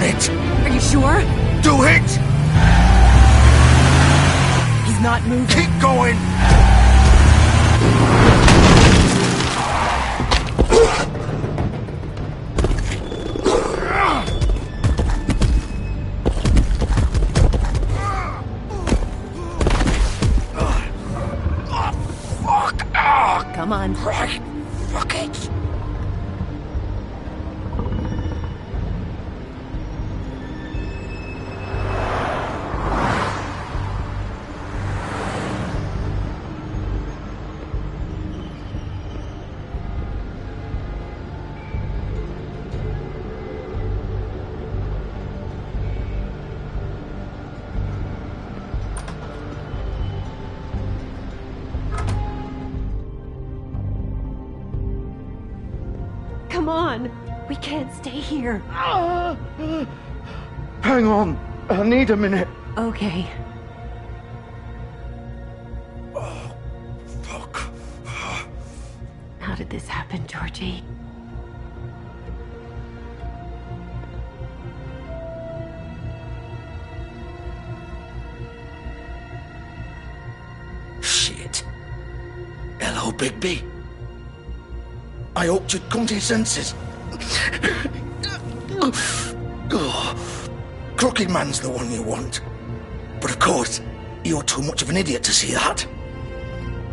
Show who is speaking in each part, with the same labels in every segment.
Speaker 1: done it!
Speaker 2: Are you sure?
Speaker 1: Do it!
Speaker 2: He's not moving.
Speaker 1: Keep going!
Speaker 2: Come on.
Speaker 1: Right. Fuck it.
Speaker 2: Come on. We can't stay here.
Speaker 1: Hang on. I need a minute.
Speaker 2: Okay.
Speaker 1: Oh, fuck.
Speaker 2: How did this happen, Georgie?
Speaker 1: Shit. Hello, Bigby. I hoped you'd come to your senses. Crooked Man's the one you want. But of course, you're too much of an idiot to see that.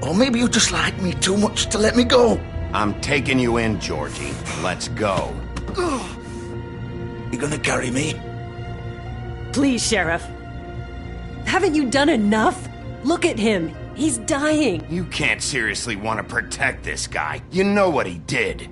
Speaker 1: Or maybe you just like me too much to let me go.
Speaker 3: I'm taking you in, Georgie. Let's go.
Speaker 1: You gonna carry me?
Speaker 2: Please, Sheriff. Haven't you done enough? Look at him. He's dying.
Speaker 3: You can't seriously want to protect this guy. You know what he did.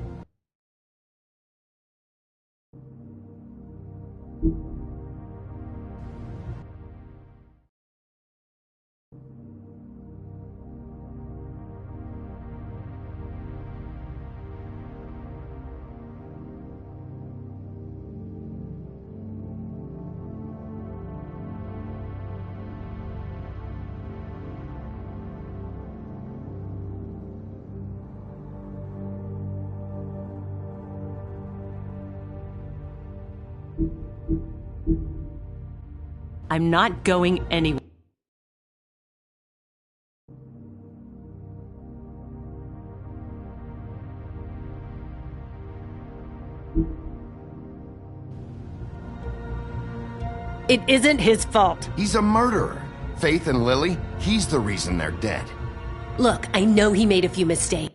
Speaker 2: I'm not going anywhere. It isn't his fault.
Speaker 3: He's a murderer. Faith and Lily, he's the reason they're dead.
Speaker 2: Look, I know he made a few mistakes.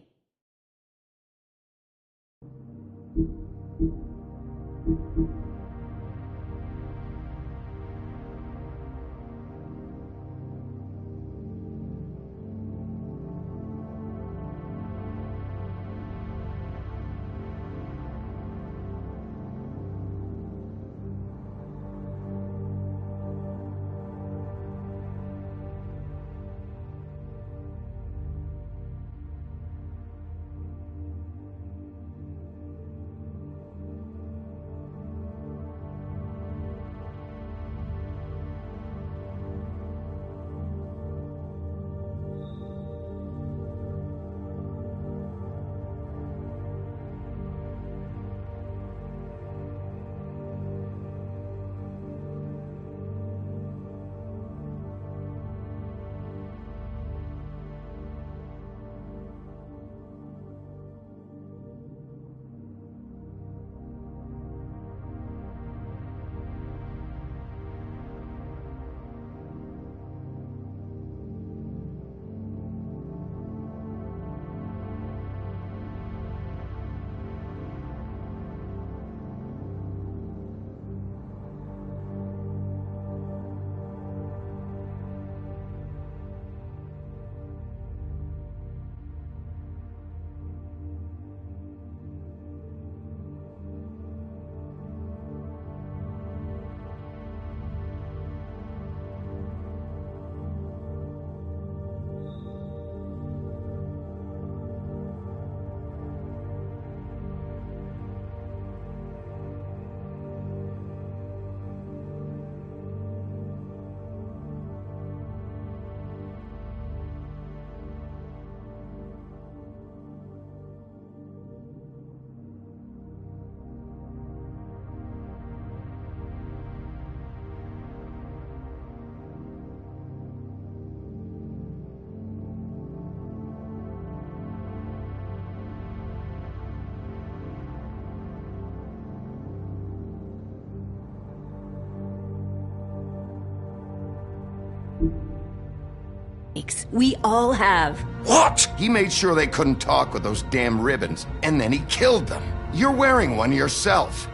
Speaker 2: We all have.
Speaker 1: What?
Speaker 3: He made sure they couldn't talk with those damn ribbons, and then he killed them. You're wearing one yourself.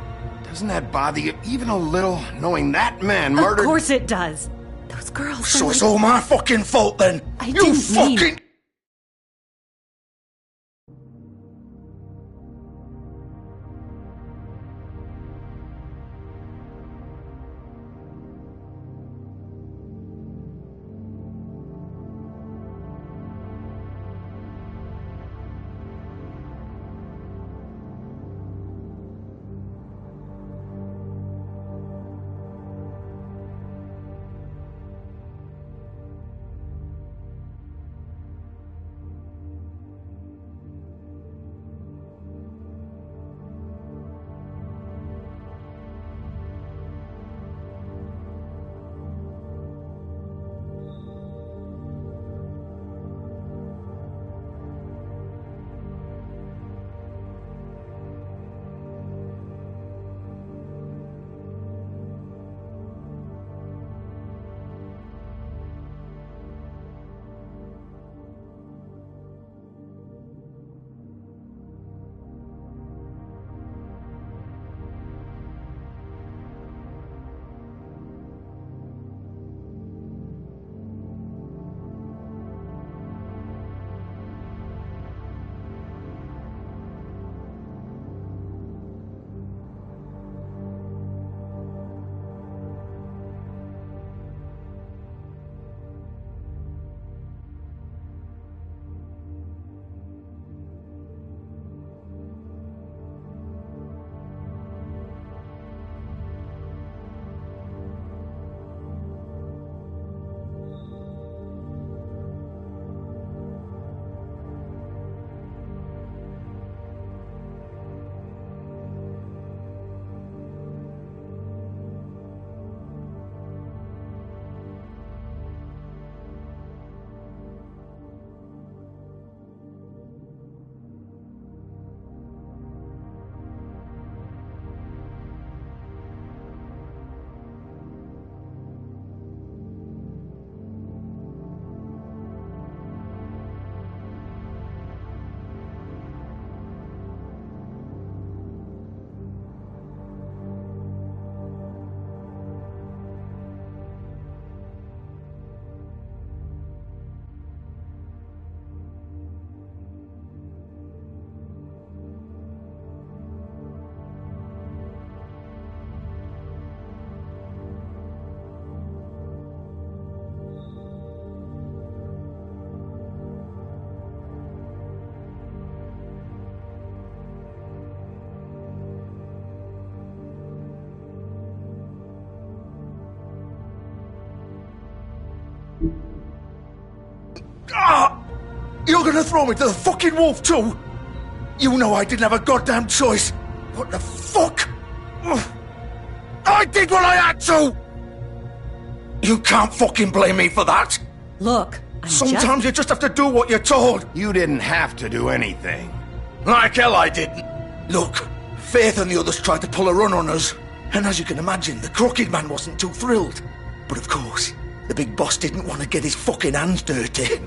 Speaker 3: Doesn't that bother you even a little, knowing that man murdered—
Speaker 2: Of course it does. Those girls
Speaker 1: So
Speaker 2: were
Speaker 1: it's
Speaker 2: like—
Speaker 1: all my fucking fault then?
Speaker 2: I
Speaker 1: You
Speaker 2: didn't mean—
Speaker 1: fucking... You're gonna throw me to the fucking wolf too? You know I didn't have a goddamn choice. What the fuck? I did what I had to! You can't fucking blame me for that.
Speaker 2: Look,
Speaker 1: Sometimes you just have to do what you're told.
Speaker 3: You didn't have to do anything.
Speaker 1: Like hell I didn't. Look, Faith and the others tried to pull a run on us. And as you can imagine, the Crooked Man wasn't too thrilled. But of course, the big boss didn't want to get his fucking hands dirty.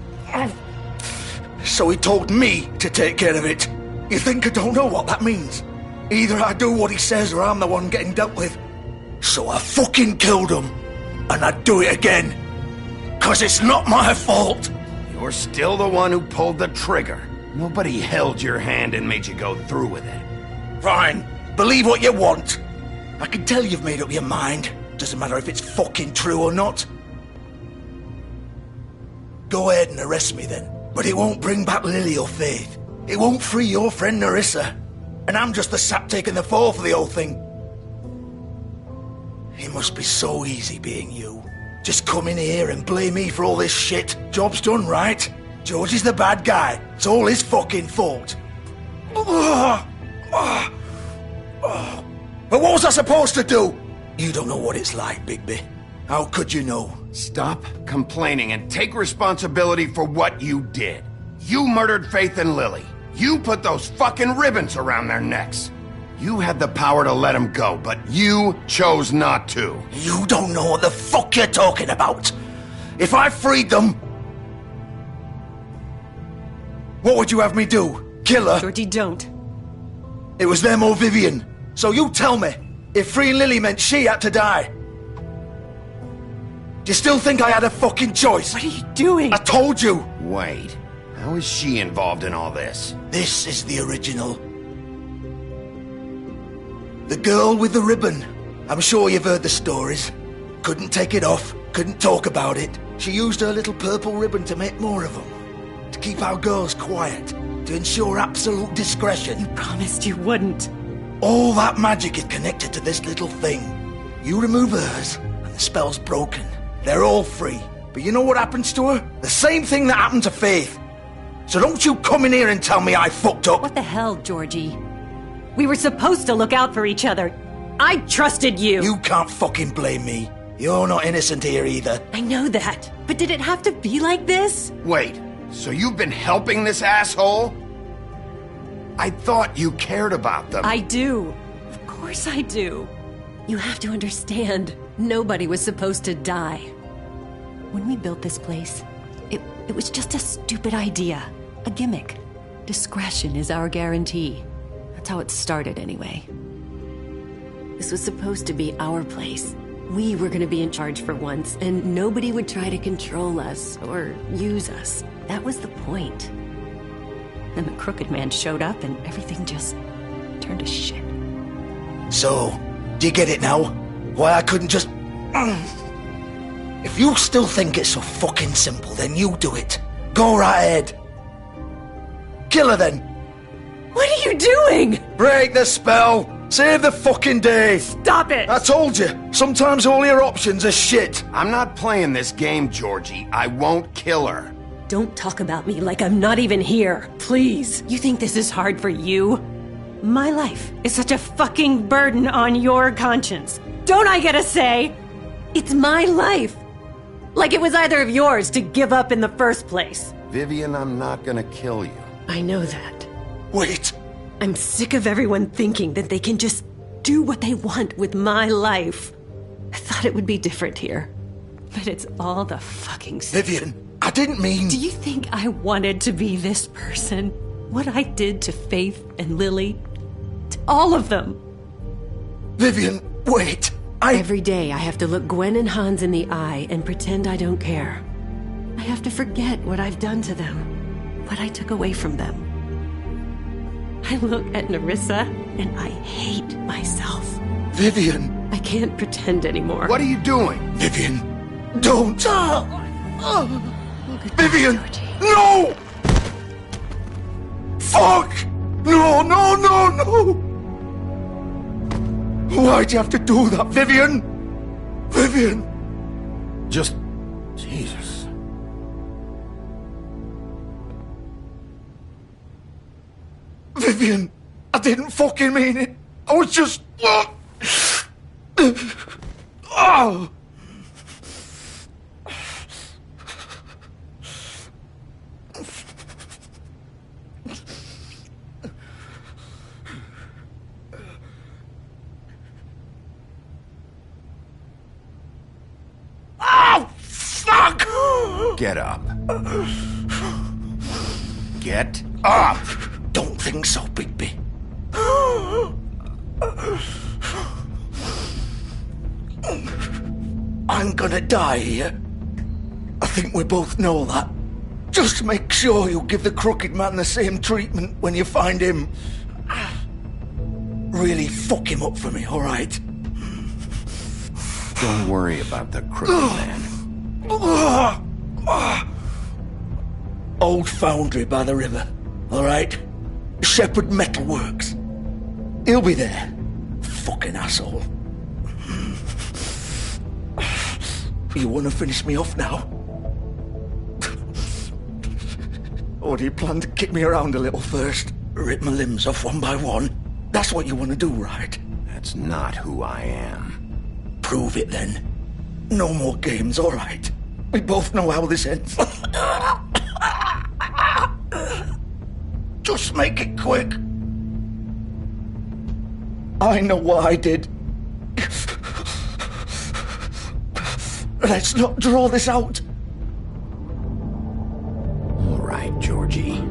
Speaker 1: So he told me to take care of it. You think I don't know what that means? Either I do what he says or I'm the one getting dealt with. So I fucking killed him. And I'd do it again. 'Cause it's not my fault.
Speaker 3: You're still the one who pulled the trigger. Nobody held your hand and made you go through with it.
Speaker 1: Fine. Believe what you want. I can tell you've made up your mind. Doesn't matter if it's fucking true or not. Go ahead and arrest me then. But it won't bring back Lily or Faith. It won't free your friend Nerissa. And I'm just the sap taking the fall for the whole thing. It must be so easy being you. Just come in here and blame me for all this shit. Job's done, right? George is the bad guy. It's all his fucking fault. But what was I supposed to do? You don't know what it's like, Bigby. How could you know?
Speaker 3: Stop complaining and take responsibility for what you did. You murdered Faith and Lily. You put those fucking ribbons around their necks. You had the power to let them go, but you chose not to.
Speaker 1: You don't know what the fuck you're talking about. If I freed them... What would you have me do? Kill her?
Speaker 2: Georgie, don't.
Speaker 1: It was them or Vivian. So you tell me, if freeing Lily meant she had to die, do you still think I had a fucking choice?
Speaker 2: What are you doing?
Speaker 1: I told you!
Speaker 3: Wait, how is she involved in all this?
Speaker 1: This is the original. The girl with the ribbon. I'm sure you've heard the stories. Couldn't take it off, couldn't talk about it. She used her little purple ribbon to make more of them. To keep our girls quiet. To ensure absolute discretion.
Speaker 2: You promised you wouldn't.
Speaker 1: All that magic is connected to this little thing. You remove hers, and the spell's broken. They're all free. But you know what happens to her? The same thing that happened to Faith. So don't you come in here and tell me I fucked up.
Speaker 2: What the hell, Georgie? We were supposed to look out for each other. I trusted you.
Speaker 1: You can't fucking blame me. You're not innocent here either.
Speaker 2: I know that. But did it have to be like this?
Speaker 3: Wait, so you've been helping this asshole? I thought you cared about them.
Speaker 2: I do. Of course I do. You have to understand, nobody was supposed to die. When we built this place, it was just a stupid idea. A gimmick. Discretion is our guarantee. That's how it started anyway. This was supposed to be our place. We were gonna be in charge for once, and nobody would try to control us or use us. That was the point. Then the Crooked Man showed up and everything just turned to shit.
Speaker 1: So, do you get it now? Why I couldn't just... If you still think it's so fucking simple, then you do it. Go right ahead. Kill her then.
Speaker 2: What are you doing?
Speaker 1: Break the spell. Save the fucking day.
Speaker 2: Stop it!
Speaker 1: I told you, sometimes all your options are shit.
Speaker 3: I'm not playing this game, Georgie. I won't kill her.
Speaker 2: Don't talk about me like I'm not even here, please. You think this is hard for you? My life is such a fucking burden on your conscience. Don't I get a say? It's my life. Like it was either of yours to give up in the first place.
Speaker 3: Vivian, I'm not gonna kill you.
Speaker 2: I know that.
Speaker 1: Wait.
Speaker 2: I'm sick of everyone thinking that they can just do what they want with my life. I thought it would be different here. But it's all the fucking same.
Speaker 1: Vivian, I didn't mean...
Speaker 2: Do you think I wanted to be this person? What I did to Faith and Lily? To all of them?
Speaker 1: Vivian, wait.
Speaker 2: Every day I have to look Gwen and Hans in the eye and pretend I don't care. I have to forget what I've done to them. What I took away from them. I look at Nerissa and I hate myself.
Speaker 1: Vivian.
Speaker 2: I can't pretend anymore.
Speaker 3: What are you doing?
Speaker 1: Vivian, don't. Vivian,
Speaker 2: Georgie.
Speaker 1: no! Fuck! No, no, no, no! Why'd you have to do that, Vivian? Vivian!
Speaker 3: Just... Jesus.
Speaker 1: Vivian, I didn't fucking mean it. I was just... Oh! Oh, fuck!
Speaker 3: Get up. Get up!
Speaker 1: Don't think so, Bigby. I'm gonna die here. I think we both know that. Just make sure you give the Crooked Man the same treatment when you find him. Really fuck him up for me, all right?
Speaker 3: Don't worry about the Crooked Man.
Speaker 1: Old foundry by the river, all right? Shepherd Metalworks. He'll be there. Fucking asshole. You want to finish me off now? Or do you plan to kick me around a little first? Rip my limbs off one by one? That's what you want to do, right?
Speaker 3: That's not who I am.
Speaker 1: Prove it then. No more games, all right? We both know how this ends. Just make it quick. I know what I did. Let's not draw this out.
Speaker 3: All right, Georgie.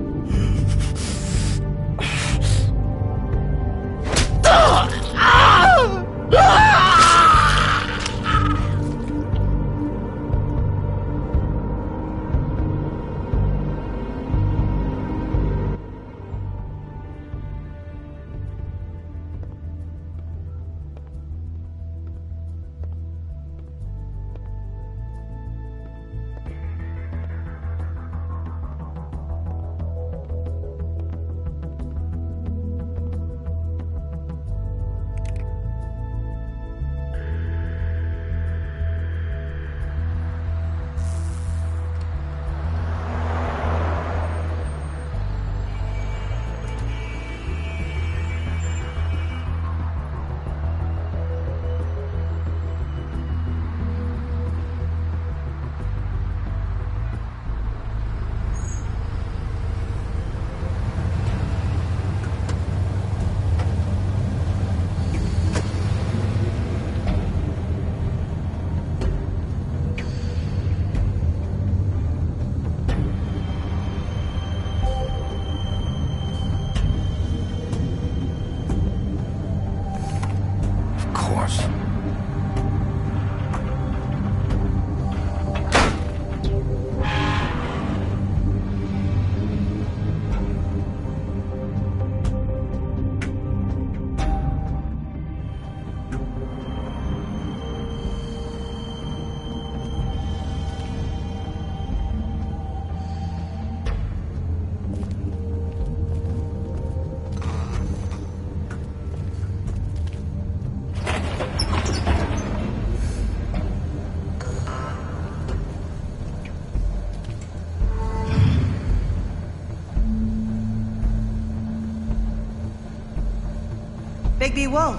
Speaker 4: Bigby Wolf.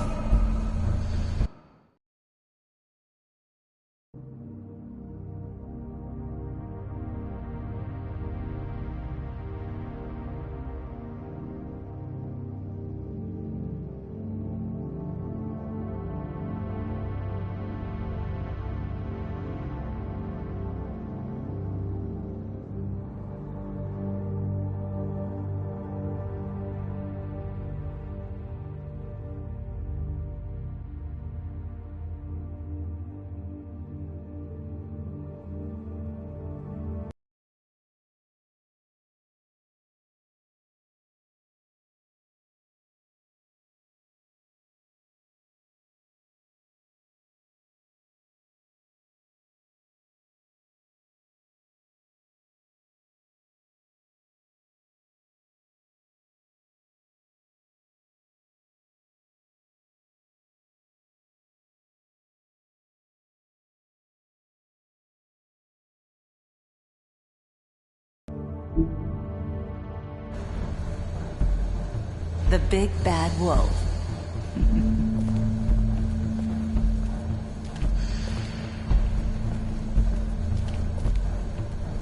Speaker 4: The big bad wolf.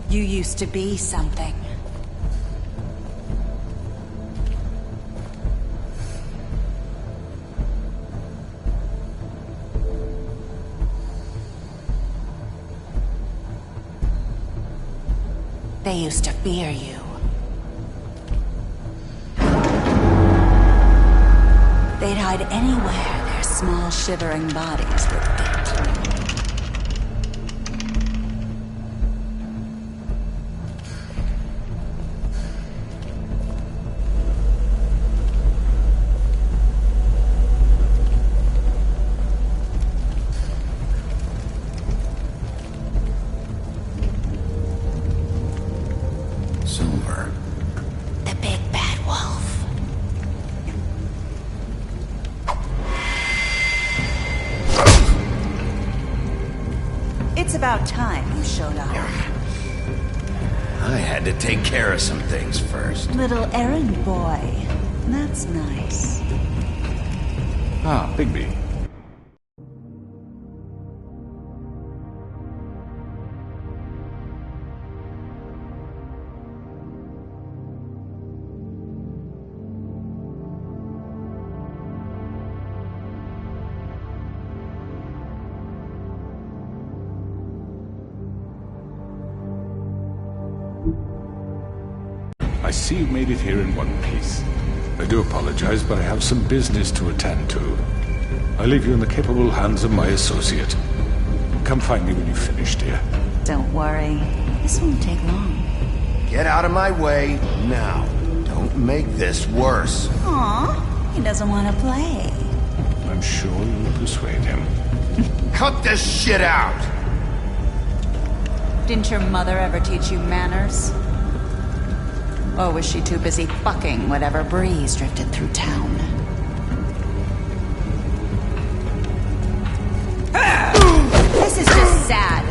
Speaker 4: You used to be something. They used to fear you. They'd hide anywhere their small, shivering bodies would fit.
Speaker 3: Silver.
Speaker 4: The big bad wolf. It's about time you showed up.
Speaker 3: I had to take care of some things first.
Speaker 4: Little errand boy. That's nice.
Speaker 5: Ah, Bigby. I see you made it here in one piece. I do apologize, but I have some business to attend to. I leave you in the capable hands of my associate. Come find me when you've finished, dear.
Speaker 4: Don't worry. This won't take long.
Speaker 3: Get out of my way now. Don't make this worse.
Speaker 4: Aw, he doesn't want to play.
Speaker 5: I'm sure you'll persuade him.
Speaker 3: Cut this shit out!
Speaker 4: Didn't your mother ever teach you manners? Or was she too busy fucking whatever breeze drifted through town? This is just sad.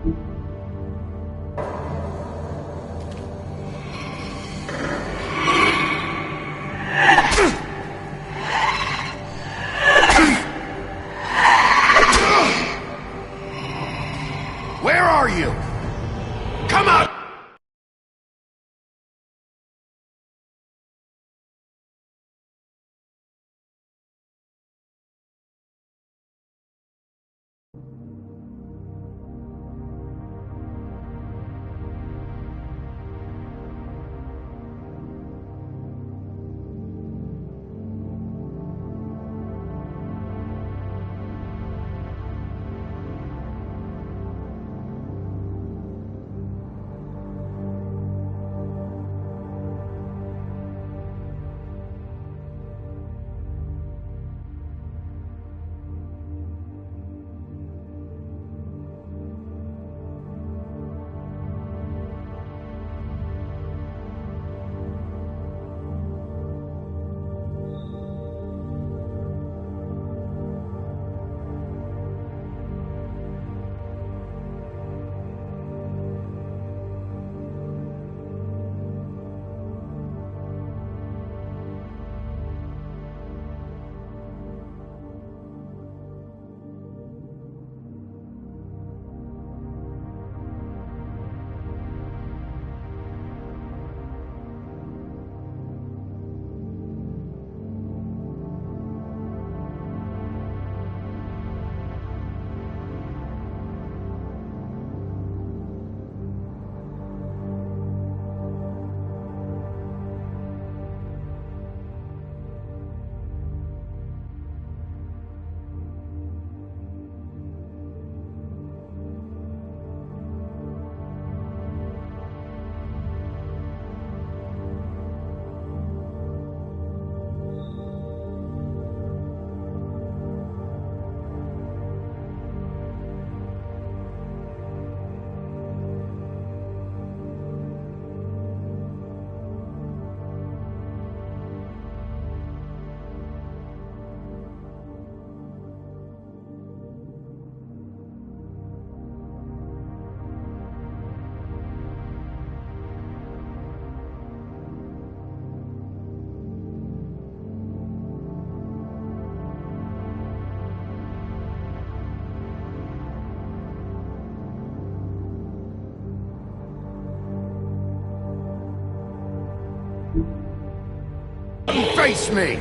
Speaker 3: Where are you? Come out! Face me!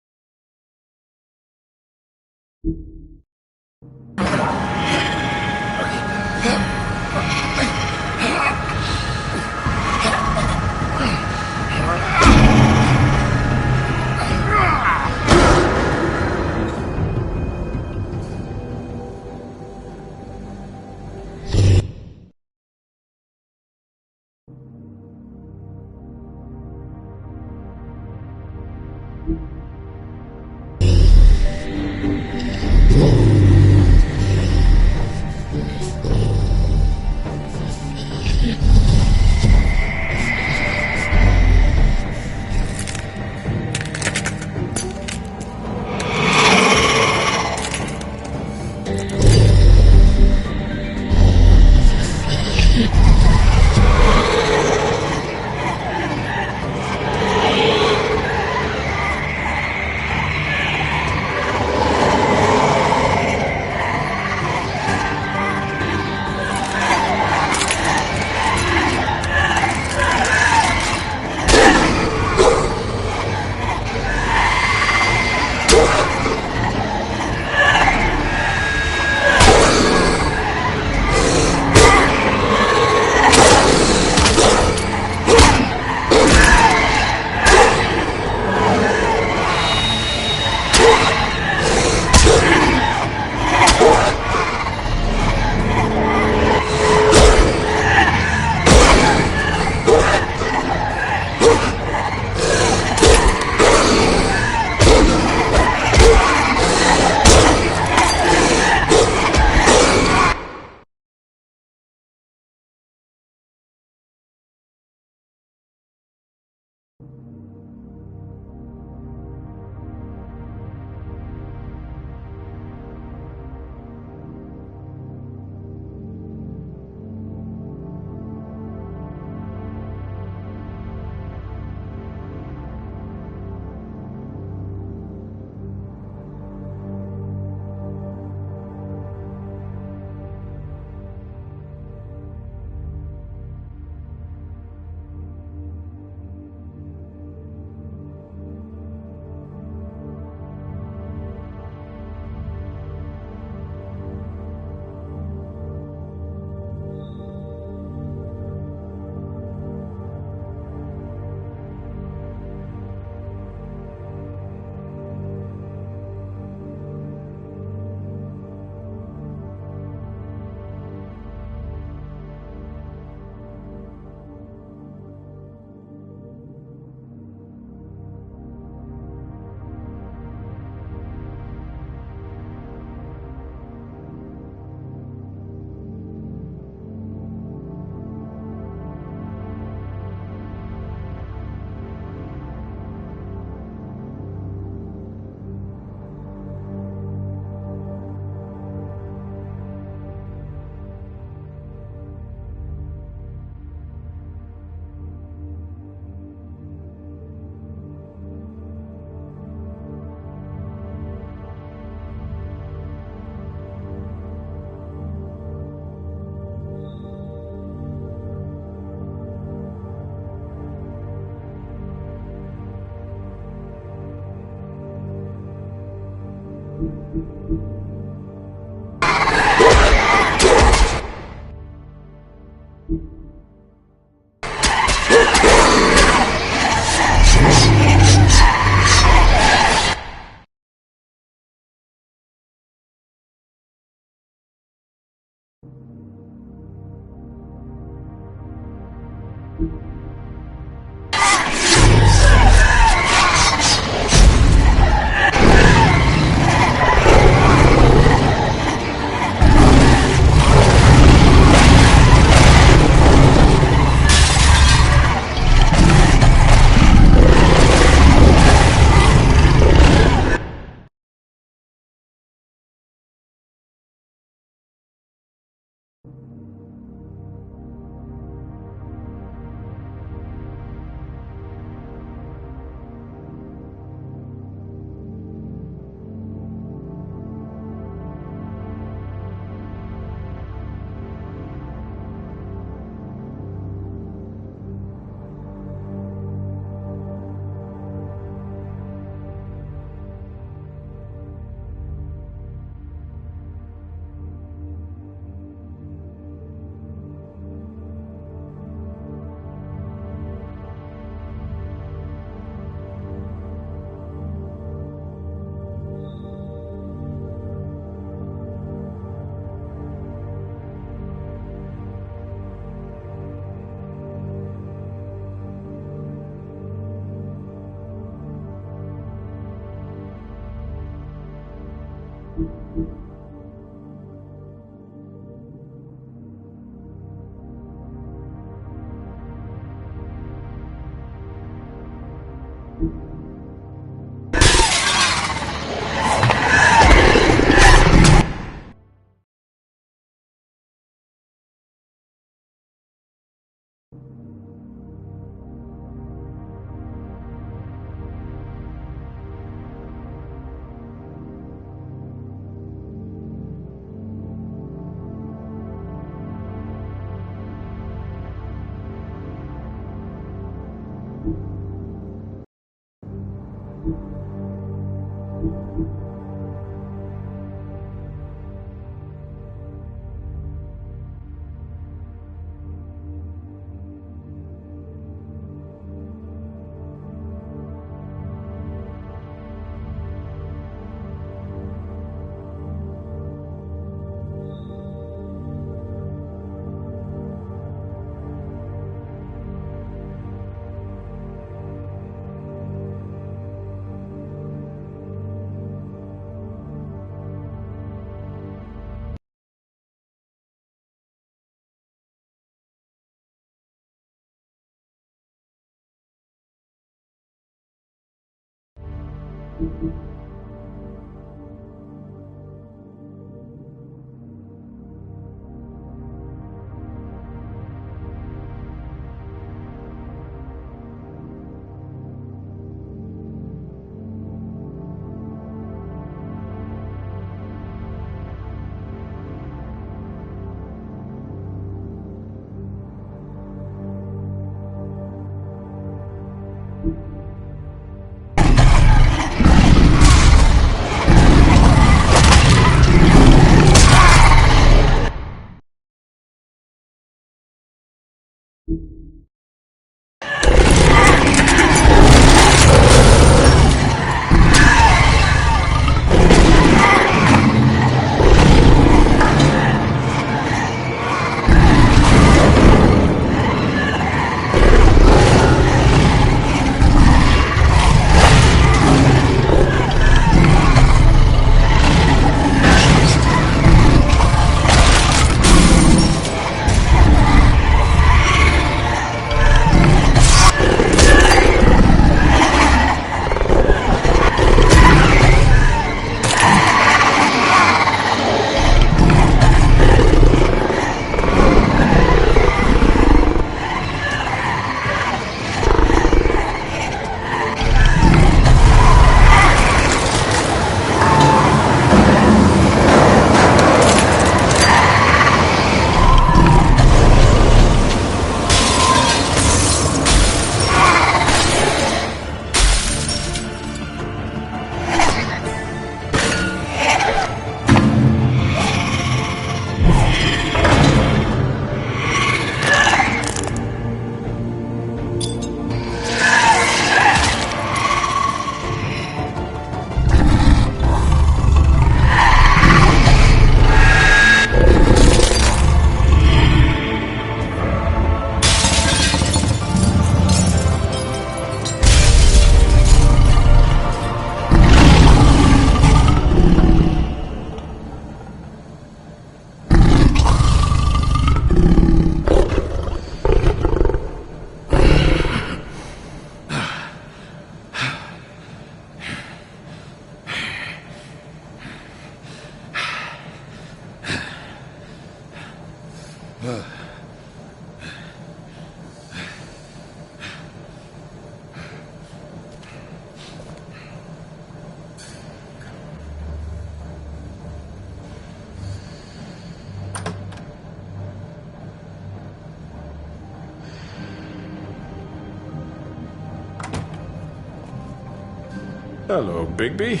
Speaker 5: Hello, Bigby.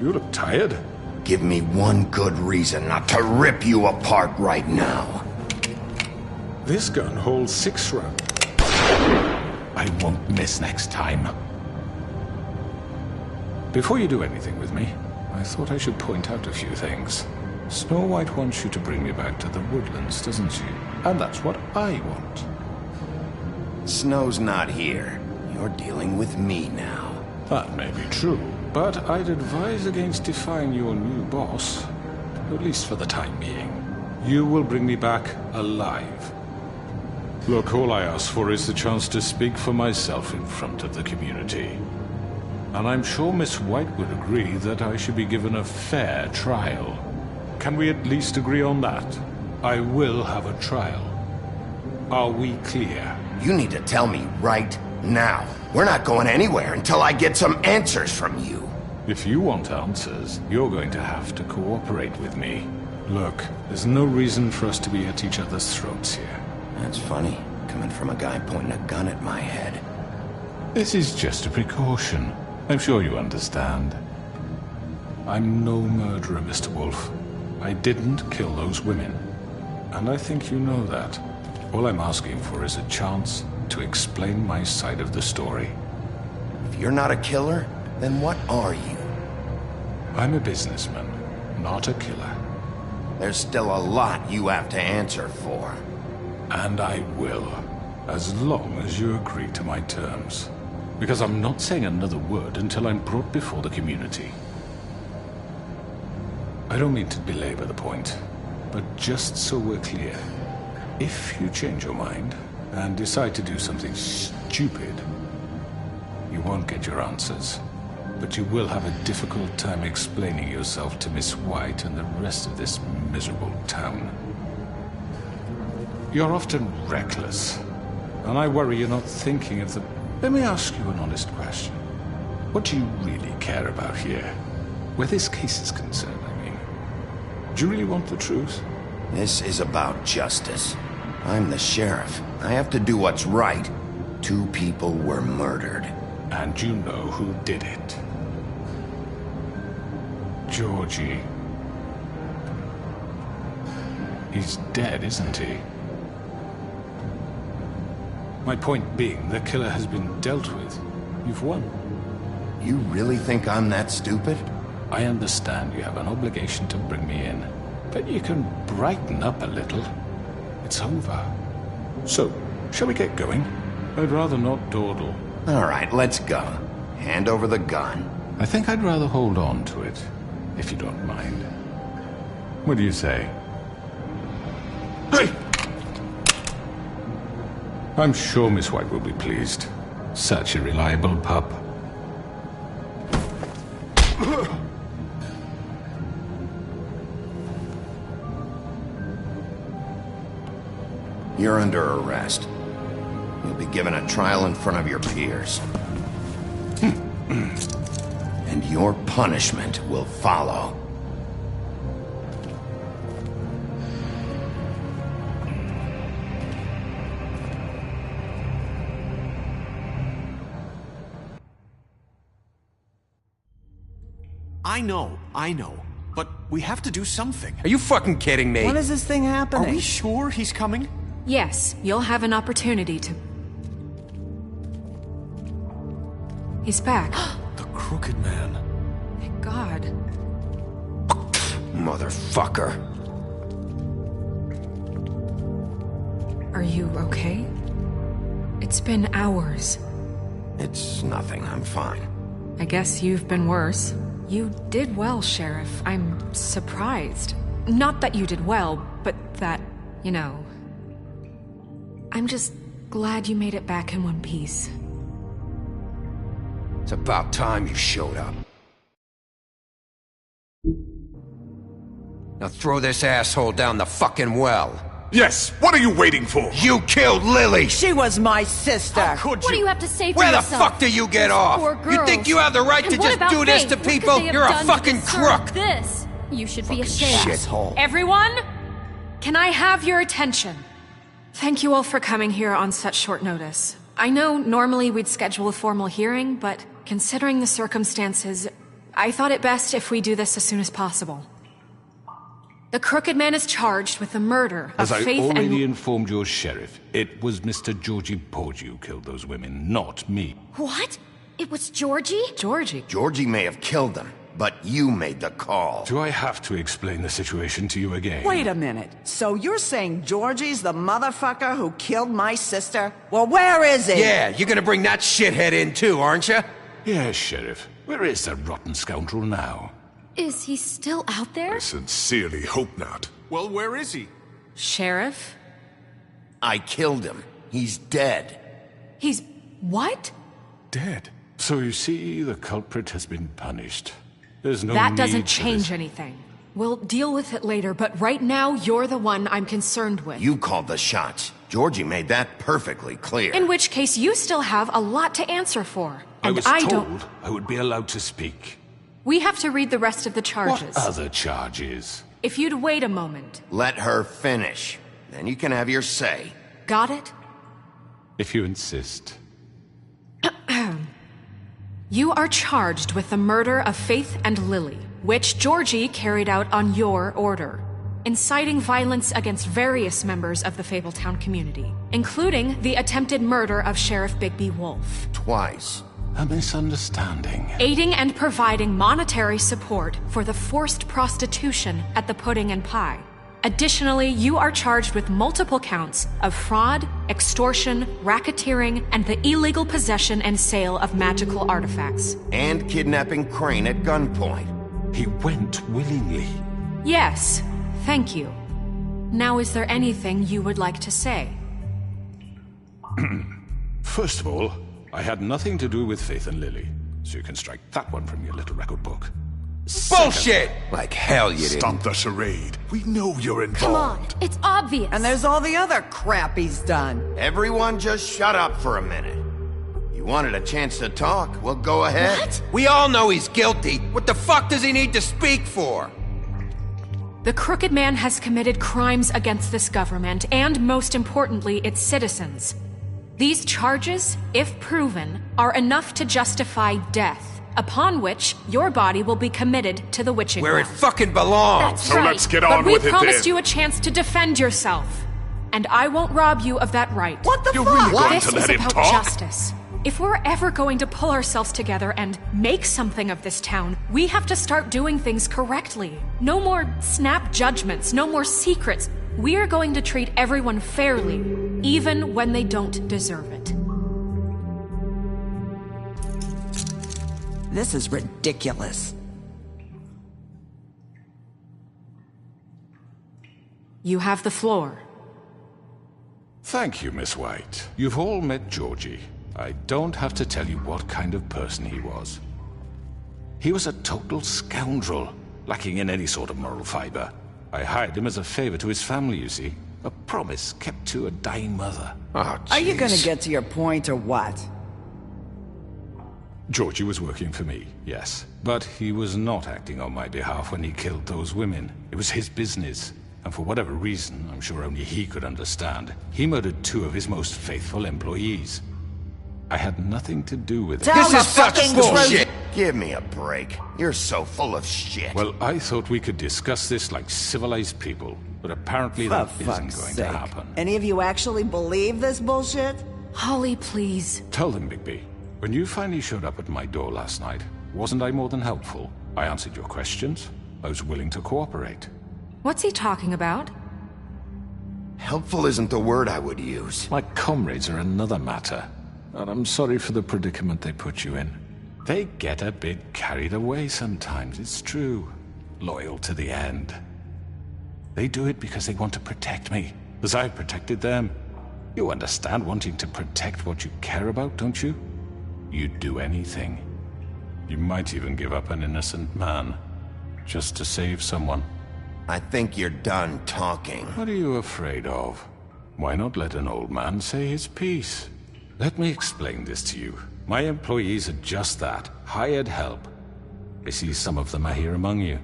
Speaker 5: You look tired.
Speaker 3: Give me one good reason not to rip you apart right now.
Speaker 5: This gun holds 6 rounds. I won't miss next time. Before you do anything with me, I thought I should point out a few things. Snow White wants you to bring me back to the woodlands, doesn't she? And that's what I want.
Speaker 3: Snow's not here. You're dealing with me now.
Speaker 5: That may be true, But I'd advise against defying your new boss, at least for the time being. You will bring me back alive. Look, all I ask for is the chance to speak for myself in front of the community. And I'm sure Miss White would agree that I should be given a fair trial. Can we at least agree on that? I will have a trial. Are we clear?
Speaker 3: You need to tell me right now. We're not going anywhere until I get some answers from you.
Speaker 5: If you want answers, you're going to have to cooperate with me. Look, there's no reason for us to be at each other's throats here.
Speaker 3: That's funny, coming from a guy pointing a gun at my head.
Speaker 5: This is just a precaution. I'm sure you understand. I'm no murderer, Mr. Wolf. I didn't kill those women. And I think you know that. All I'm asking for is a chance to explain my side of the story.
Speaker 3: If you're not a killer, then what are you?
Speaker 5: I'm a businessman, not a killer.
Speaker 3: There's still a lot you have to answer for.
Speaker 5: And I will, as long as you agree to my terms. Because I'm not saying another word until I'm brought before the community. I don't mean to belabor the point, but just so we're clear, if you change your mind and decide to do something stupid, you won't get your answers. But you will have a difficult time explaining yourself to Miss White and the rest of this miserable town. You're often reckless, and I worry you're not thinking of the... Let me ask you an honest question. What do you really care about here? Where this case is concerned, I mean. Do you really want the truth?
Speaker 3: This is about justice. I'm the sheriff. I have to do what's right. 2 people were murdered.
Speaker 5: And you know who did it. Georgie. He's dead, isn't he? My point being, the killer has been dealt with. You've won.
Speaker 3: You really think I'm that stupid?
Speaker 5: I understand you have an obligation to bring me in, but you can brighten up a little. It's over. So, shall we get going? I'd rather not dawdle.
Speaker 3: All right, let's go. Hand over the gun.
Speaker 5: I think I'd rather hold on to it, if you don't mind. What do you say? Hey! I'm sure Miss White will be pleased. Such a reliable pup.
Speaker 3: You're under arrest. You'll be given a trial in front of your peers. And your punishment will follow.
Speaker 6: I know. But we have to do something.
Speaker 7: Are you fucking kidding me?
Speaker 8: When is this thing happening?
Speaker 6: Are we sure he's coming?
Speaker 9: Yes, you'll have an opportunity to... He's back.
Speaker 6: The Crooked Man.
Speaker 9: Thank God.
Speaker 3: Motherfucker.
Speaker 9: Are you okay? It's been hours.
Speaker 3: It's nothing, I'm fine.
Speaker 9: I guess you've been worse. You did well, Sheriff. I'm surprised. Not that you did well, but that, you know... I'm just glad you made it back in one piece.
Speaker 7: It's about time you showed up. Now throw this asshole down the fucking well.
Speaker 10: Yes, what are you waiting for?
Speaker 7: You killed Lily!
Speaker 8: She was my sister.
Speaker 6: How could
Speaker 2: What do
Speaker 6: you?
Speaker 2: you have to say for
Speaker 7: Where the
Speaker 2: yourself?
Speaker 7: fuck do you get off?
Speaker 2: Poor
Speaker 7: You think
Speaker 2: girls.
Speaker 7: you have the right
Speaker 2: And
Speaker 7: to
Speaker 2: what
Speaker 7: just
Speaker 2: about
Speaker 7: do this
Speaker 2: Faith?
Speaker 7: to
Speaker 2: What could
Speaker 7: people?
Speaker 2: they have
Speaker 7: You're a
Speaker 2: done to
Speaker 7: fucking
Speaker 2: deserve
Speaker 7: crook!
Speaker 2: This. You should be ashamed.
Speaker 3: Shithole.
Speaker 9: Everyone? Can I have your attention? Thank you all for coming here on such short notice. I know normally we'd schedule a formal hearing, but considering the circumstances, I thought it best if we do this as soon as possible. The Crooked Man is charged with the murder of
Speaker 5: As I
Speaker 9: Faith
Speaker 5: already
Speaker 9: and...
Speaker 5: informed your sheriff, it was Mr. Georgie Porgy who killed those women, not me.
Speaker 2: What? It was Georgie?
Speaker 9: Georgie.
Speaker 3: Georgie may have killed them, but you made the call.
Speaker 5: Do I have to explain the situation to you again?
Speaker 8: Wait a minute. So you're saying Georgie's the motherfucker who killed my sister? Well, where is he?
Speaker 7: Yeah, you're gonna bring that shithead in too, aren't you?
Speaker 5: Yes, Sheriff. Where is that rotten scoundrel now?
Speaker 9: Is he still out there?
Speaker 10: I sincerely hope not.
Speaker 6: Well, where is he?
Speaker 9: Sheriff?
Speaker 3: I killed him. He's dead.
Speaker 9: He's... what?
Speaker 5: Dead. So you see, the culprit has been punished. There's no
Speaker 9: That
Speaker 5: need
Speaker 9: doesn't
Speaker 5: for
Speaker 9: change
Speaker 5: this.
Speaker 9: anything. We'll deal with it later, but right now, you're the one I'm concerned with.
Speaker 3: You called the shots. Georgie made that perfectly clear.
Speaker 9: In which case, you still have a lot to answer for.
Speaker 5: I
Speaker 9: And
Speaker 5: was
Speaker 9: don't...
Speaker 5: told I would be allowed to speak.
Speaker 9: We have to read the rest of the charges.
Speaker 5: What other charges?
Speaker 9: If you'd wait a moment.
Speaker 3: Let her finish. Then you can have your say.
Speaker 9: Got it?
Speaker 5: If you insist.
Speaker 9: You are charged with the murder of Faith and Lily, which Georgie carried out on your order, inciting violence against various members of the Fabletown community, including the attempted murder of Sheriff Bigby Wolf.
Speaker 3: Twice.
Speaker 5: A misunderstanding.
Speaker 9: Aiding and providing monetary support for the forced prostitution at the Pudding and Pie. Additionally, you are charged with multiple counts of fraud, extortion, racketeering, and the illegal possession and sale of magical artifacts.
Speaker 3: And kidnapping Crane at gunpoint.
Speaker 5: He went willingly.
Speaker 9: Yes, thank you. Now, is there anything you would like to say?
Speaker 5: First of all, I had nothing to do with Faith and Lily, so you can strike that one from your little record book.
Speaker 7: Bullshit! Like hell you didn't.
Speaker 10: Stop the charade. We know you're involved.
Speaker 2: Come on, it's obvious.
Speaker 8: And there's all the other crap he's done.
Speaker 3: Everyone just shut up for a minute. You wanted a chance to talk? Well, go ahead.
Speaker 2: What?
Speaker 7: We all know he's guilty. What the fuck does he need to speak for?
Speaker 9: The Crooked Man has committed crimes against this government, and most importantly, its citizens. These charges, if proven, are enough to justify death, upon which your body will be committed to the witching
Speaker 7: Where it
Speaker 9: well.
Speaker 7: fucking belongs.
Speaker 9: That's
Speaker 10: So
Speaker 9: right.
Speaker 10: let's get on
Speaker 9: but
Speaker 10: with
Speaker 9: we
Speaker 10: it
Speaker 9: promised
Speaker 10: then.
Speaker 9: you a chance to defend yourself, and I won't rob you of that right.
Speaker 8: What the
Speaker 10: You're
Speaker 8: fuck?
Speaker 10: really going
Speaker 9: This
Speaker 10: to
Speaker 9: is
Speaker 10: let him
Speaker 9: about
Speaker 10: talk?
Speaker 9: justice. If we're ever going to pull ourselves together and make something of this town, we have to start doing things correctly. No more snap judgments, no more secrets. We are going to treat everyone fairly, even when they don't deserve it.
Speaker 8: This is ridiculous.
Speaker 9: You have the floor.
Speaker 5: Thank you, Miss White. You've all met Georgie. I don't have to tell you what kind of person he was. He was a total scoundrel, lacking in any sort of moral fiber. I hired him as a favor to his family, you see. A promise kept to a dying mother.
Speaker 7: Oh,
Speaker 8: Are you gonna
Speaker 7: jeez.
Speaker 8: get to your point or what?
Speaker 5: Georgie was working for me, yes. But he was not acting on my behalf when he killed those women. It was his business. And for whatever reason, I'm sure only he could understand, he murdered 2 of his most faithful employees. I had nothing to do with it.
Speaker 8: Tell
Speaker 7: This
Speaker 8: the
Speaker 7: is such
Speaker 8: fucking
Speaker 7: bullshit.
Speaker 8: truth.
Speaker 3: Give me a break. You're so full of shit.
Speaker 5: Well, I thought we could discuss this like civilized people, but apparently
Speaker 8: For
Speaker 5: that isn't
Speaker 8: fuck's
Speaker 5: going
Speaker 8: sake.
Speaker 5: to happen.
Speaker 8: Any of you actually believe this bullshit?
Speaker 9: Holly, please.
Speaker 5: Tell them, Bigby, when you finally showed up at my door last night, wasn't I more than helpful? I answered your questions. I was willing to cooperate.
Speaker 9: What's he talking about?
Speaker 3: Helpful isn't the word I would use.
Speaker 5: My comrades are another matter, and I'm sorry for the predicament they put you in. They get a bit carried away sometimes, it's true. Loyal to the end. They do it because they want to protect me, as I protected them. You understand wanting to protect what you care about, don't you? You'd do anything. You might even give up an innocent man, just to save someone.
Speaker 3: I think you're done talking.
Speaker 5: What are you afraid of? Why not let an old man say his piece? Let me explain this to you. My employees are just that, hired help. I see some of them are here among you.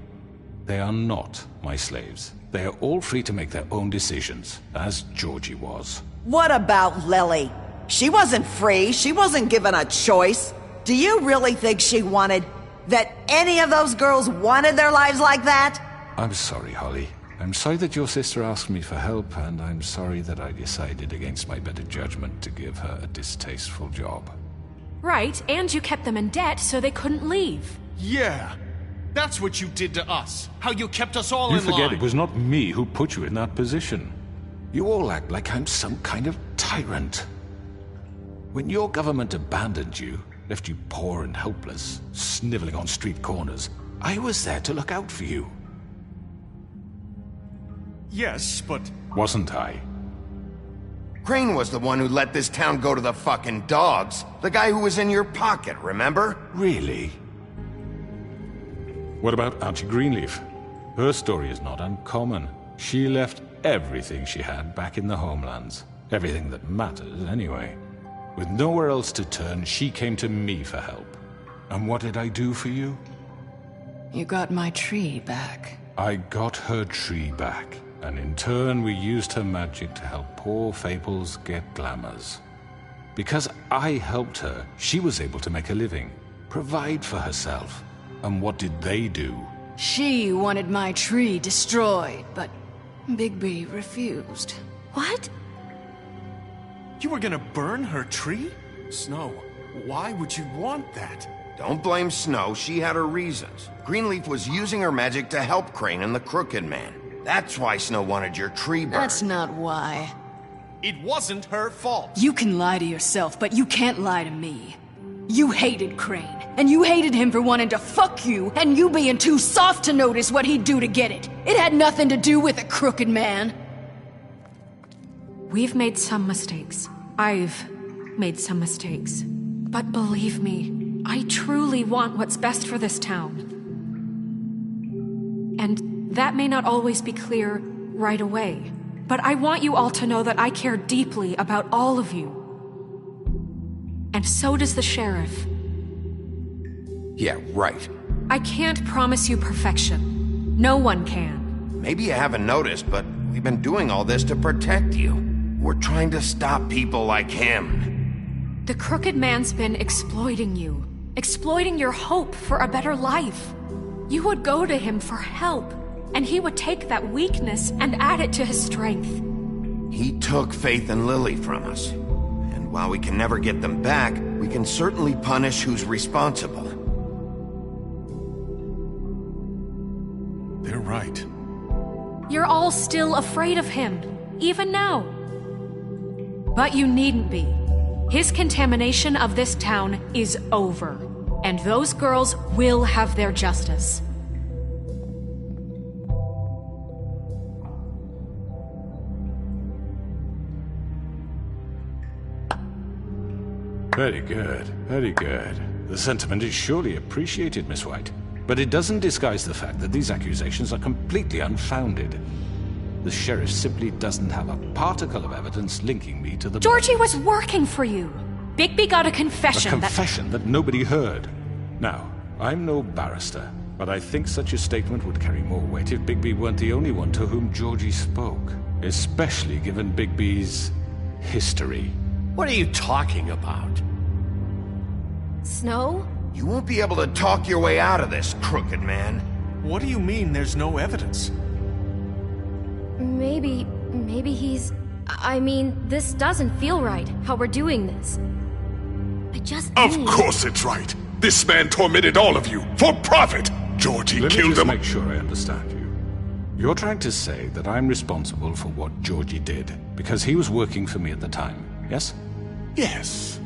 Speaker 5: They are not my slaves. They are all free to make their own decisions, as Georgie was.
Speaker 8: What about Lily? She wasn't free. She wasn't given a choice. Do you really think she wanted... that any of those girls wanted their lives like that?
Speaker 5: I'm sorry, Holly. I'm sorry that your sister asked me for help, and I'm sorry that I decided against my better judgment to give her a distasteful job.
Speaker 9: Right, and you kept them in debt so they couldn't leave.
Speaker 6: Yeah. That's what you did to us. How you kept us all
Speaker 5: You
Speaker 6: in line.
Speaker 5: forget it was not me who put you in that position. You all act like I'm some kind of tyrant. When your government abandoned you, left you poor and helpless, sniveling on street corners. I was there to look out for you.
Speaker 6: Yes, but...
Speaker 5: Wasn't I?
Speaker 3: Crane was the one who let this town go to the fucking dogs. The guy who was in your pocket, remember?
Speaker 5: Really? What about Auntie Greenleaf? Her story is not uncommon. She left everything she had back in the homelands. Everything that matters, anyway. With nowhere else to turn, she came to me for help. And what did I do for you?
Speaker 4: You got my tree back.
Speaker 5: I got her tree back, and in turn we used her magic to help poor Fables get glamours. Because I helped her, she was able to make a living, provide for herself. And what did they do?
Speaker 4: She wanted my tree destroyed, but Bigby refused.
Speaker 2: What?
Speaker 6: You were gonna burn her tree? Snow, why would you want that?
Speaker 3: Don't blame Snow, she had her reasons. Greenleaf was using her magic to help Crane and the Crooked Man. That's why Snow wanted your tree burned.
Speaker 4: That's not why.
Speaker 6: It wasn't her fault.
Speaker 4: You can lie to yourself, but you can't lie to me. You hated Crane, and you hated him for wanting to fuck you, and you being too soft to notice what he'd do to get it. It had nothing to do with the Crooked Man.
Speaker 9: We've made some mistakes. I've made some mistakes. But believe me, I truly want what's best for this town. And that may not always be clear right away. But I want you all to know that I care deeply about all of you. And so does the sheriff.
Speaker 3: Yeah, right.
Speaker 9: I can't promise you perfection. No one can.
Speaker 3: Maybe you haven't noticed, but we've been doing all this to protect you. We're trying to stop people like him.
Speaker 9: The Crooked Man's been exploiting you. Exploiting your hope for a better life. You would go to him for help, and he would take that weakness and add it to his strength.
Speaker 3: He took Faith and Lily from us. And while we can never get them back, we can certainly punish who's responsible.
Speaker 10: They're right.
Speaker 9: You're all still afraid of him, even now. But you needn't be. His contamination of this town is over, and those girls will have their justice.
Speaker 5: Very good, very good. The sentiment is surely appreciated, Miss White. But it doesn't disguise the fact that these accusations are completely unfounded. The sheriff simply doesn't have a particle of evidence linking me to the...
Speaker 9: Georgie was working for you. Bigby got a confession
Speaker 5: A confession that nobody heard. Now, I'm no barrister, but I think such a statement would carry more weight if Bigby weren't the only one to whom Georgie spoke. Especially given Bigby's history.
Speaker 11: What are you talking about?
Speaker 2: Snow?
Speaker 3: You won't be able to talk your way out of this, Crooked Man.
Speaker 6: What do you mean there's no evidence?
Speaker 12: Maybe he's... I mean, this doesn't feel right, how we're doing this. I just
Speaker 10: Of course it's right. This man tormented all of you, for profit! Georgie
Speaker 5: Let me
Speaker 10: killed
Speaker 5: just
Speaker 10: them.
Speaker 5: make sure I understand you. You're trying to say that I'm responsible for what Georgie did, because he was working for me at the time, yes?
Speaker 10: Yes.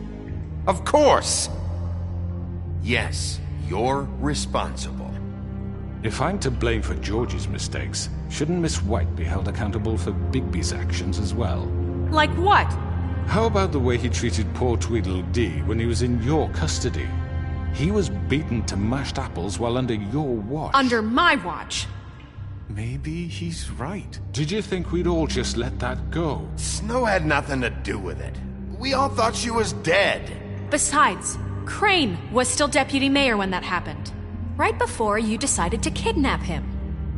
Speaker 3: Of course! Yes, you're responsible.
Speaker 5: If I'm to blame for Georgie's mistakes, shouldn't Miss White be held accountable for Bigby's actions as well?
Speaker 9: Like what?
Speaker 5: How about the way he treated poor Tweedledee when he was in your custody? He was beaten to mashed apples while under your watch.
Speaker 9: Under my watch.
Speaker 6: Maybe he's right.
Speaker 5: Did you think we'd all just let that go?
Speaker 3: Snow had nothing to do with it. We all thought she was dead.
Speaker 9: Besides, Crane was still deputy mayor when that happened. Right before you decided to kidnap him.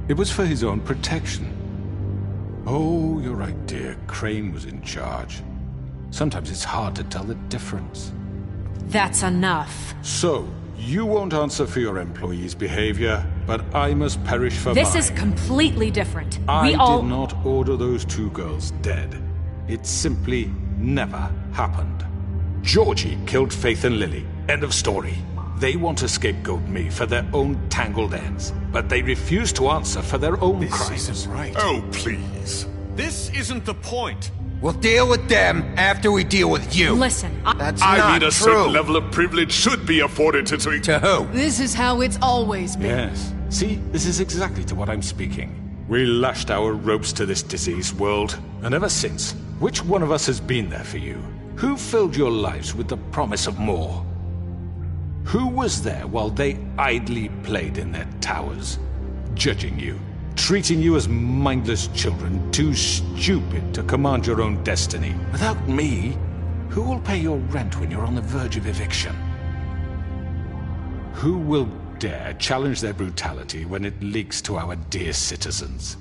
Speaker 5: It was for his own protection. Oh, you're right, dear. Crane was in charge. Sometimes it's hard to tell the difference.
Speaker 9: That's enough.
Speaker 5: So, you won't answer for your employees' behavior, but I must perish for mine.
Speaker 9: This is completely different.
Speaker 5: I did not order those two girls dead. It simply never happened. Georgie killed Faith and Lily. End of story. They want to scapegoat me for their own tangled ends, but they refuse to answer for their own crimes.
Speaker 6: This isn't right.
Speaker 10: Oh, please.
Speaker 6: This isn't the point.
Speaker 7: We'll deal with them after we deal with you.
Speaker 9: Listen,
Speaker 3: That's
Speaker 10: I
Speaker 3: not
Speaker 10: mean, a
Speaker 3: true.
Speaker 10: certain level of privilege should be afforded to
Speaker 7: To who?
Speaker 4: This is how it's always been.
Speaker 5: Yes. See, this is exactly to what I'm speaking. We lashed our ropes to this diseased world, and ever since, which one of us has been there for you? Who filled your lives with the promise of more? Who was there while they idly played in their towers, judging you, treating you as mindless children, too stupid to command your own destiny? Without me, who will pay your rent when you're on the verge of eviction? Who will dare challenge their brutality when it leaks to our dear citizens?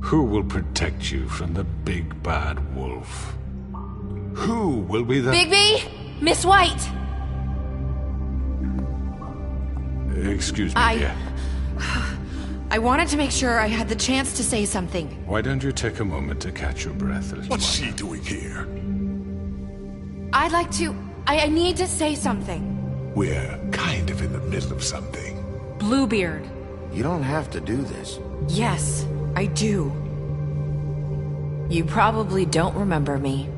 Speaker 5: Who will protect you from the big bad wolf? Who will be the—
Speaker 9: Bigby! Miss White!
Speaker 5: Excuse me, dear.
Speaker 13: I wanted to make sure I had the chance to say something.
Speaker 5: Why don't you take a moment to catch your breath?
Speaker 10: What's she doing here?
Speaker 13: I'd like to... I need to say something.
Speaker 10: We're kind of in the middle of something.
Speaker 9: Bluebeard.
Speaker 3: You don't have to do this.
Speaker 13: Yes, I do. You probably don't remember me.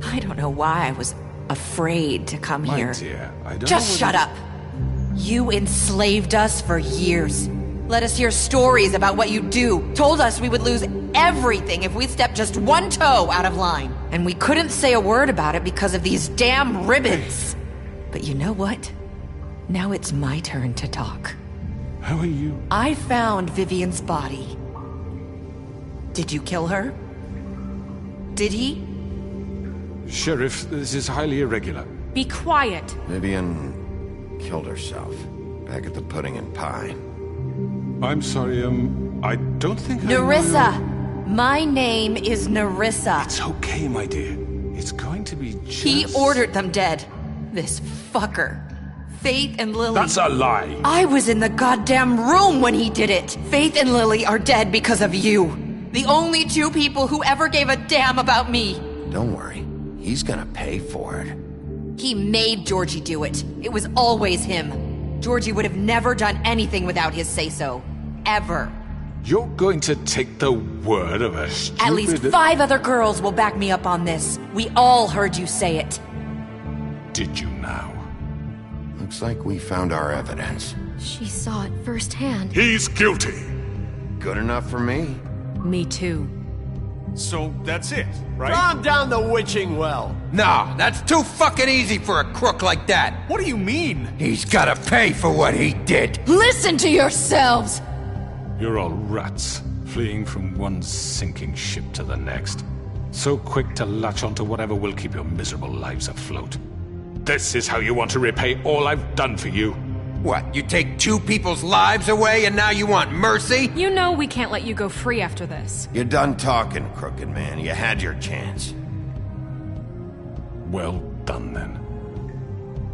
Speaker 13: I don't know why I was afraid to come
Speaker 5: My
Speaker 13: here.
Speaker 5: dear, I don't
Speaker 13: Just
Speaker 5: know
Speaker 13: shut up. You enslaved us for years. Let us hear stories about what you do. Told us we would lose everything if we stepped just one toe out of line. And we couldn't say a word about it because of these damn ribbons. But you know what? Now it's my turn to talk.
Speaker 5: How are you?
Speaker 13: I found Vivian's body. Did you kill her? Did he?
Speaker 5: Sheriff, this is highly irregular.
Speaker 9: Be quiet.
Speaker 3: Vivian killed herself back at the Pudding and Pie.
Speaker 5: I'm sorry, I don't think
Speaker 13: Nerissa! My name is Nerissa.
Speaker 5: It's okay, my dear. It's going to be just...
Speaker 13: He ordered them dead. This fucker. Faith and Lily...
Speaker 5: That's a lie!
Speaker 13: I was in the goddamn room when he did it! Faith and Lily are dead because of you. The only two people who ever gave a damn about me.
Speaker 3: Don't worry. He's gonna pay for it.
Speaker 13: He made Georgie do it. It was always him. Georgie would have never done anything without his say-so. Ever.
Speaker 5: You're going to take the word of a stupid...
Speaker 13: At least 5 other girls will back me up on this. We all heard you say it.
Speaker 5: Did you now?
Speaker 3: Looks like we found our evidence.
Speaker 12: She saw it firsthand.
Speaker 10: He's guilty.
Speaker 3: Good enough for me.
Speaker 9: Me too.
Speaker 6: So that's it, right?
Speaker 11: Calm down the witching well.
Speaker 7: Nah, that's too fucking easy for a crook like that.
Speaker 6: What do you mean?
Speaker 7: He's gotta pay for what he did.
Speaker 4: Listen to yourselves!
Speaker 5: You're all rats, fleeing from one sinking ship to the next. So quick to latch onto whatever will keep your miserable lives afloat. This is how you want to repay all I've done for you?
Speaker 7: What, you take 2 people's lives away and now you want mercy?
Speaker 9: You know we can't let you go free after this.
Speaker 3: You're done talking, crooked man. You had your chance.
Speaker 5: Well done, then.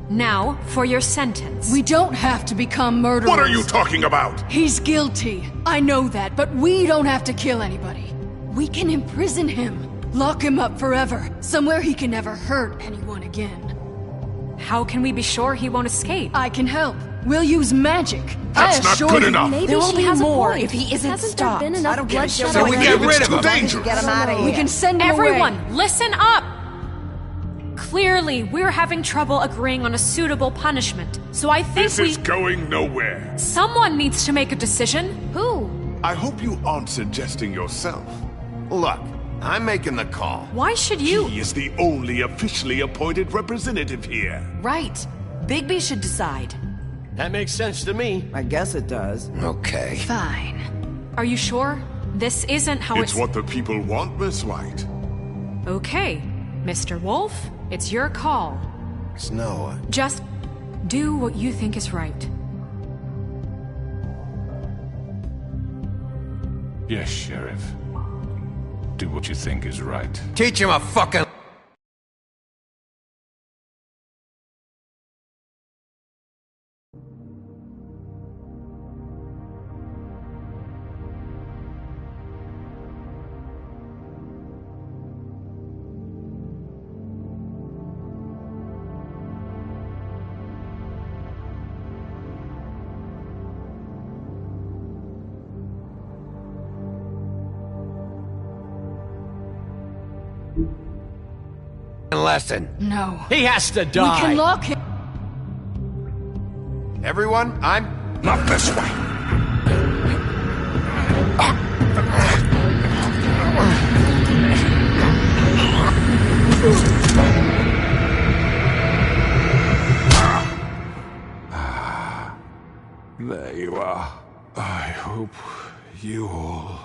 Speaker 9: Now, for your sentence.
Speaker 4: We don't have to become murderers.
Speaker 10: What are you talking about?
Speaker 4: He's guilty. I know that, but we don't have to kill anybody. We can imprison him. Lock him up forever. Somewhere he can never hurt anyone again.
Speaker 9: How can we be sure he won't escape?
Speaker 4: I can help. We'll use magic.
Speaker 10: That's not good enough.
Speaker 12: Maybe
Speaker 13: There will
Speaker 12: she
Speaker 13: be
Speaker 12: has
Speaker 13: more
Speaker 12: a point.
Speaker 13: if he isn't
Speaker 12: Hasn't
Speaker 13: stopped.
Speaker 12: there been enough
Speaker 8: I don't give a
Speaker 12: bloodshed
Speaker 8: shit
Speaker 7: So we
Speaker 8: what
Speaker 7: get
Speaker 8: you
Speaker 7: rid
Speaker 8: do.
Speaker 7: of him.
Speaker 10: Too dangerous.
Speaker 8: Get him out of here.
Speaker 4: We can send him
Speaker 9: Everyone,
Speaker 4: away.
Speaker 9: listen up! Clearly, we're having trouble agreeing on a suitable punishment. So I think
Speaker 10: This is going nowhere.
Speaker 9: Someone needs to make a decision.
Speaker 12: Who?
Speaker 10: I hope you aren't suggesting yourself.
Speaker 3: Look, I'm making the call.
Speaker 9: Why should you?
Speaker 10: He is the only officially appointed representative here.
Speaker 13: Right. Bigby should decide.
Speaker 11: That makes sense to me.
Speaker 8: I guess it does.
Speaker 3: Okay.
Speaker 4: Fine.
Speaker 9: Are you sure? This isn't how
Speaker 10: It's what the people want, Miss White.
Speaker 9: Okay, Mr. Wolf, it's your call.
Speaker 3: Snow,
Speaker 9: Just do what you think is right.
Speaker 5: Yes, Sheriff. Do what you think is right.
Speaker 7: Teach him a fucking... a lesson.
Speaker 4: No.
Speaker 11: He has to die.
Speaker 4: We can lock him.
Speaker 3: Everyone, I'm...
Speaker 10: Not this way.
Speaker 5: There you are. I hope you all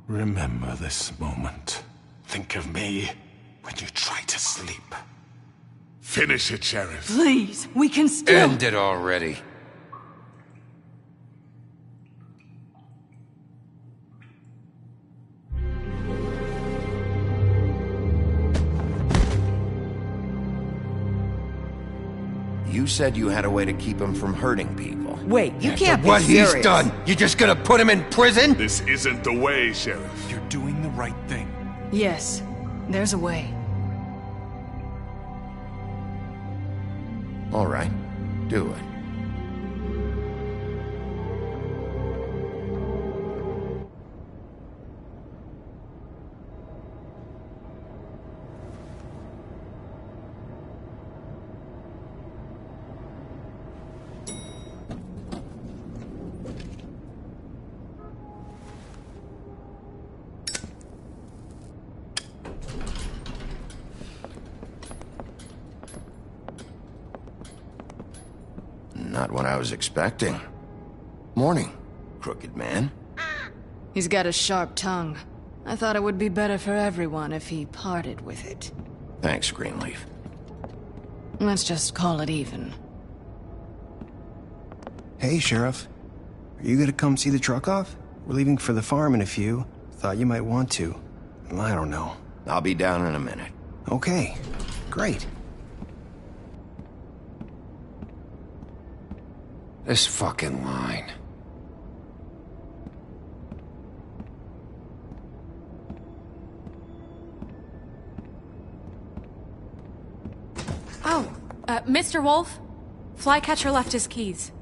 Speaker 5: remember this moment. Think of me when you try to sleep.
Speaker 10: Finish it, Sheriff.
Speaker 4: Please, we can still...
Speaker 7: End it already.
Speaker 3: You said you had a way to keep him from hurting people.
Speaker 8: Wait, you can't be
Speaker 7: What
Speaker 8: serious.
Speaker 7: he's done, you just gonna put him in prison?
Speaker 10: This isn't the way, Sheriff.
Speaker 6: You're doing the right thing.
Speaker 4: Yes, there's a way.
Speaker 3: All right, do it. Not what I was expecting. Morning, crooked man.
Speaker 4: He's got a sharp tongue. I thought it would be better for everyone if he parted with it.
Speaker 3: Thanks, Greenleaf.
Speaker 4: Let's just call it even.
Speaker 14: Hey, Sheriff. Are you gonna come see the truck off? We're leaving for the farm in a few. Thought you might want to. I don't know.
Speaker 3: I'll be down in a minute.
Speaker 14: Okay. Great.
Speaker 7: This fucking line.
Speaker 9: Oh, Mr. Wolf? Flycatcher left his keys.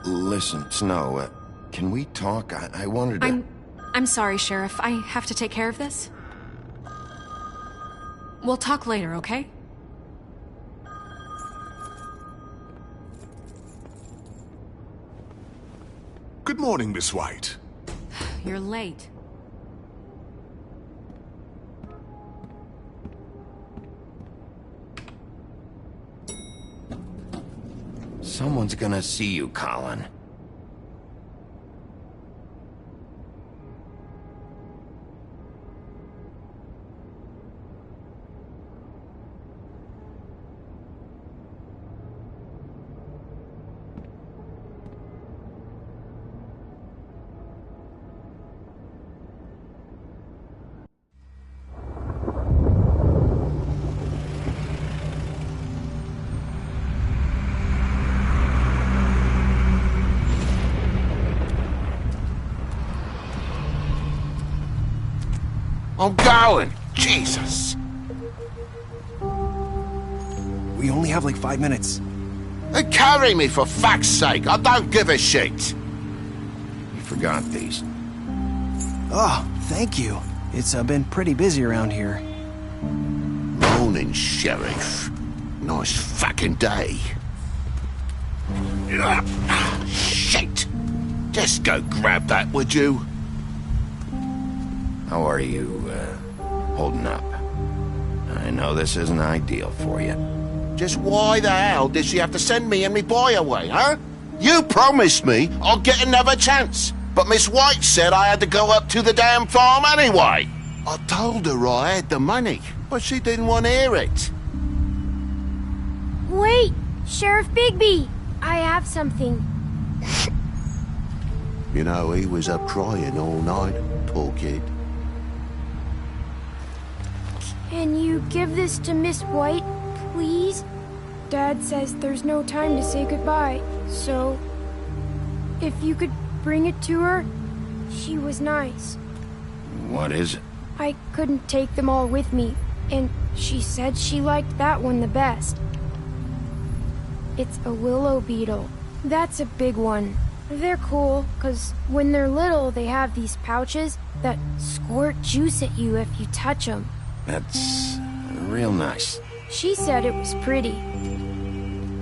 Speaker 3: Listen, Snow, can we talk? I wanted to...
Speaker 9: I'm sorry, Sheriff. I have to take care of this. We'll talk later, okay?
Speaker 10: Good morning, Miss White.
Speaker 9: You're late.
Speaker 3: Someone's gonna see you, Colin.
Speaker 10: I'm going. Jesus.
Speaker 14: We only have like 5 minutes.
Speaker 10: Carry me, for fuck's sake. I don't give a shit.
Speaker 3: You forgot these.
Speaker 14: Oh, thank you. It's been pretty busy around here.
Speaker 10: Morning, Sheriff. Nice fucking day. Shit. Just go grab that, would you?
Speaker 3: How are you, holding up? I know this isn't ideal for you.
Speaker 10: Just why the hell did she have to send me and me boy away, huh? You promised me I'll get another chance, but Miss White said I had to go up to the damn farm anyway. I told her I had the money, but she didn't want to hear it.
Speaker 12: Wait, Sheriff Bigby! I have something.
Speaker 10: You know, he was up crying all night, poor kid.
Speaker 12: Can you give this to Miss White, please? Dad says there's no time to say goodbye, so... if you could bring it to her, she was nice.
Speaker 3: What is it?
Speaker 12: I couldn't take them all with me, and she said she liked that one the best. It's a willow beetle. That's a big one. They're cool, because when they're little, they have these pouches that squirt juice at you if you touch them.
Speaker 3: That's real nice.
Speaker 12: She said it was pretty.